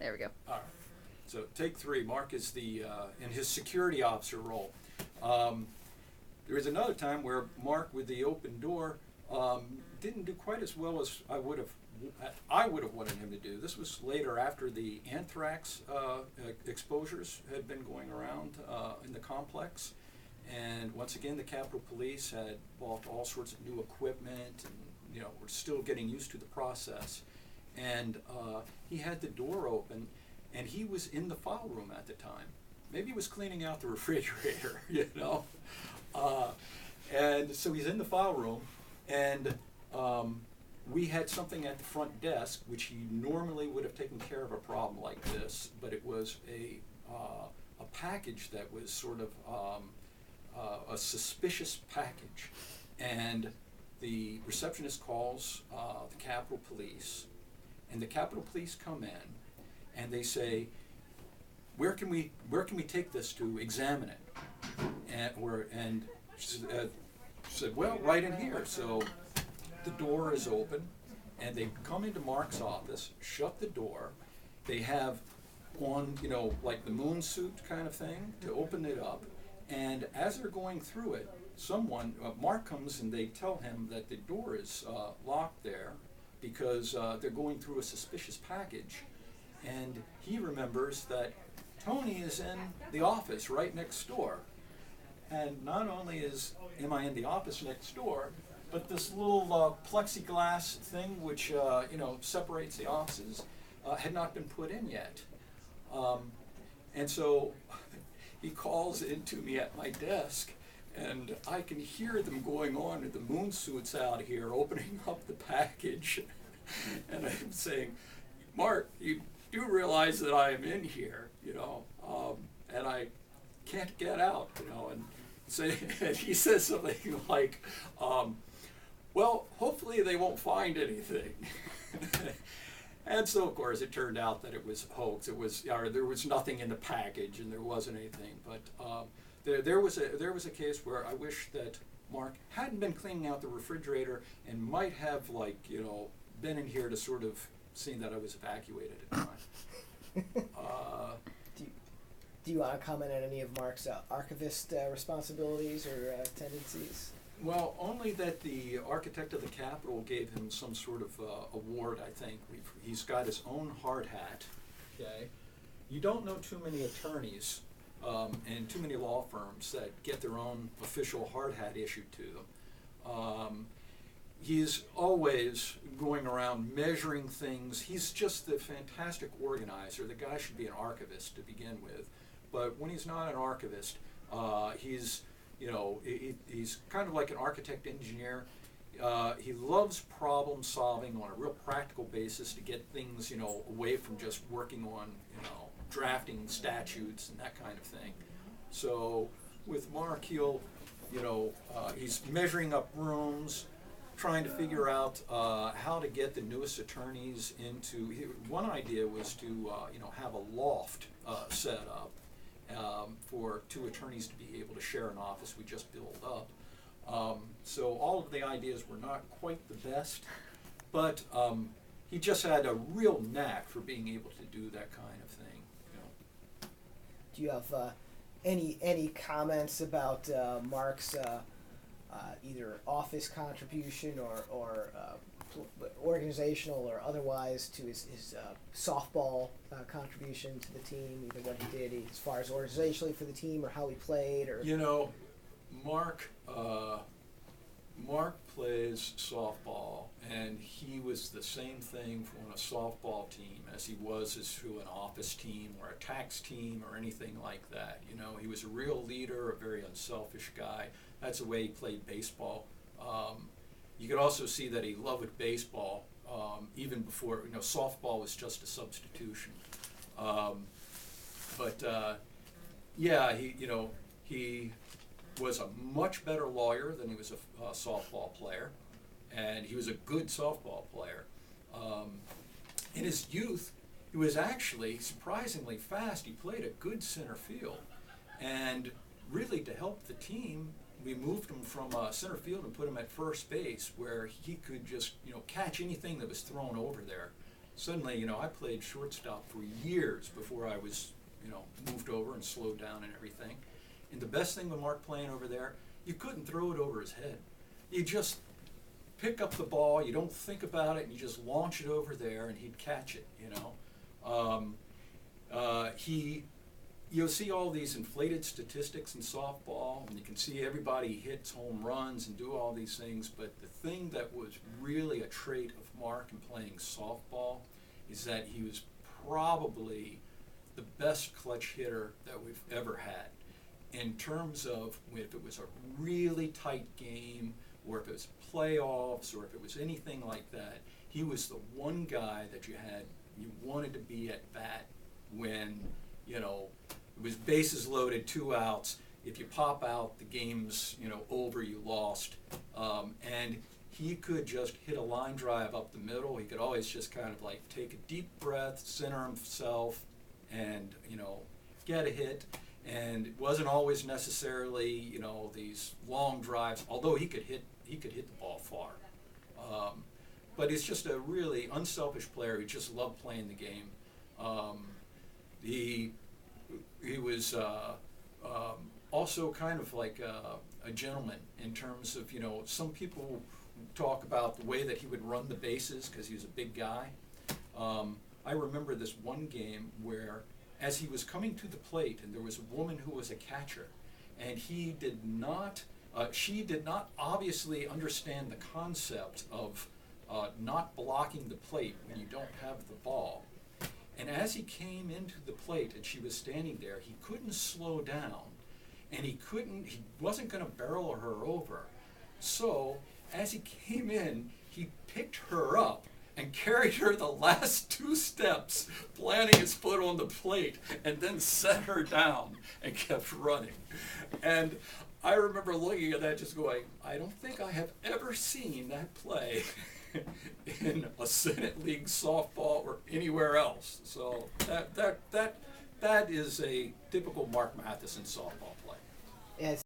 There we go. All right. So take three. Mark is in his security officer role. There was another time where Mark, with the open door, didn't do quite as well as I would have wanted him to do. This was later, after the anthrax exposures had been going around in the complex. And once again, the Capitol Police had bought all sorts of new equipment, and we're still getting used to the process. And he had the door open, and he was in the file room at the time. Maybe he was cleaning out the refrigerator, and so he's in the file room, and we had something at the front desk, which he normally would have taken care of a problem like this, but it was a package that was sort of a suspicious package. And the receptionist calls the Capitol Police, and the Capitol Police come in, and they say, where can we take this to examine it? And she said, well, right in here. So the door is open, and they come into Mark's office, shut the door. They have on, like the moon suit kind of thing to open it up. And as they're going through it, Mark comes and they tell him that the door is locked there because they're going through a suspicious package. And he remembers that Tony is in the office right next door. And not only am I in the office next door, but this little plexiglass thing which separates the offices had not been put in yet. And so he calls into me at my desk, and I can hear them going on, and the moon suit's out here opening up the package. And I'm saying, Mark, you do realize that I am in here, and I can't get out, and he says something like, well, hopefully they won't find anything. And so, of course, it turned out that it was a hoax. There was nothing in the package, and there wasn't anything. But there was a case where I wish that Mark hadn't been cleaning out the refrigerator and might have, been in here to sort of seen that I was evacuated at the time. Do you want to comment on any of Mark's archivist responsibilities or tendencies? Well, only that the architect of the Capitol gave him some sort of award, I think. He's got his own hard hat. Okay, you don't know too many attorneys and too many law firms that get their own official hard hat issued to them. He's always going around measuring things. He's just the fantastic organizer. The guy should be an archivist to begin with. But when he's not an archivist, he's kind of like an architect engineer. He loves problem solving on a real practical basis to get things, away from just working on, drafting statutes and that kind of thing. So with Mark, he's measuring up rooms, trying to figure out how to get the newest attorneys into. One idea was to have a loft set up for two attorneys to be able to share an office we just built up. So all of the ideas were not quite the best, but he just had a real knack for being able to do that kind of thing. Do you have any comments about Mark's either office contribution or organizational or otherwise to his softball contribution to the team, either what he did as far as organizationally for the team or how he played? Or Mark plays softball, and he was the same thing on a softball team as he was as to an office team or a tax team or anything like that. He was a real leader, a very unselfish guy. That's the way he played baseball. You could also see that he loved baseball even before, softball was just a substitution. He was a much better lawyer than he was a softball player, and he was a good softball player. In his youth, he was actually surprisingly fast. He played a good center field, and really to help the team, we moved him from center field and put him at first base, where he could just catch anything that was thrown over there. suddenly, you know, I played shortstop for years before I was, you know, moved over and slowed down and everything. And the best thing with Mark playing over there, you couldn't throw it over his head. You just pick up the ball, you don't think about it, and you just launch it over there, and he'd catch it, you know. You'll see all these inflated statistics in softball, and you can see everybody hits home runs and do all these things, but the thing that was really a trait of Mark in playing softball is that he was probably the best clutch hitter that we've ever had. In terms of if it was a really tight game, or if it was playoffs, or if it was anything like that, he was the one guy that you wanted to be at bat when, you know, it was bases loaded, 2 outs. If you pop out, the game's, you know, over, you lost. And he could just hit a line drive up the middle. He could always just kind of like take a deep breath, center himself, and, you know, get a hit. And it wasn't always necessarily, you know, these long drives, although he could hit the ball far. But he's just a really unselfish player who just loved playing the game. He was also kind of like a gentleman in terms of, you know, some people talk about the way that he would run the bases because he was a big guy. I remember this one game where, as he was coming to the plate, and there was a woman who was a catcher, and she did not obviously understand the concept of not blocking the plate when you don't have the ball. And as he came into the plate and she was standing there, he couldn't slow down, and he wasn't going to barrel her over. So as he came in, he picked her up and carried her the last 2 steps, planting his foot on the plate, and then set her down and kept running. And I remember looking at that just going, I don't think I have ever seen that play in a Senate League softball or anywhere else. So that is a typical Mark Matheson softball play. Yeah,